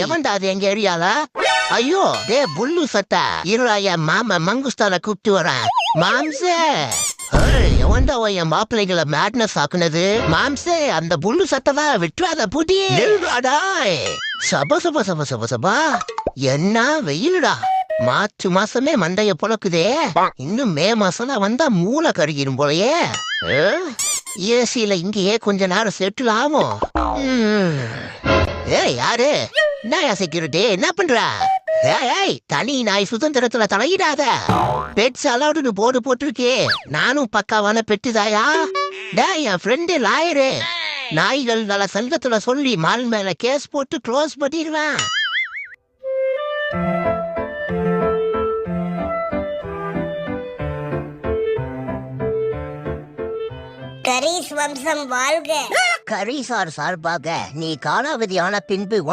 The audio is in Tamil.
எவன்டா அது எங்க ஏரியால? ஐயோ டே புல்லு சட்டை இருளாய மாமா மங்குஸ்தான கூப்பிட்டு வரேன். மாம்சே எவன்டா என் மாப்பிள்ளைகளை மேட்னஸ் ஆக்குனது? மாம்சே அந்த புல்லு சட்டை விட்டுறாத புடி. சப சப சப சப சபா என்ன வெயிலுடா. மார்ச் மாசமே மண்டைய பொழக்குதே. இன்னும் மே மாசம் வந்தா மூளை கருகிரும் போலயே. ஏசியில இங்கேயே கொஞ்ச நேரம் செட்டில் ஆகும். யாரு என்ன செக்யூரிட்டி என்ன பண்ற? தனி நாய் சுதந்திரத்துல தலையிடாத. Pets அலவுடுன்னு board போட்டிருக்கே. நானும் பக்காவான பெட்டுதாயா? என் ஃப்ரெண்டு லாயரு. நாய்கள் நல்ல சங்கத்துல சொல்லி மால் மேல கேஸ் போட்டு க்ளோஸ் பண்ணிடுவேன். கரீஸ் வம்சம் வாழ்க. கரீசார் சார்பாக நீ காலாவதி ஆன பின்பு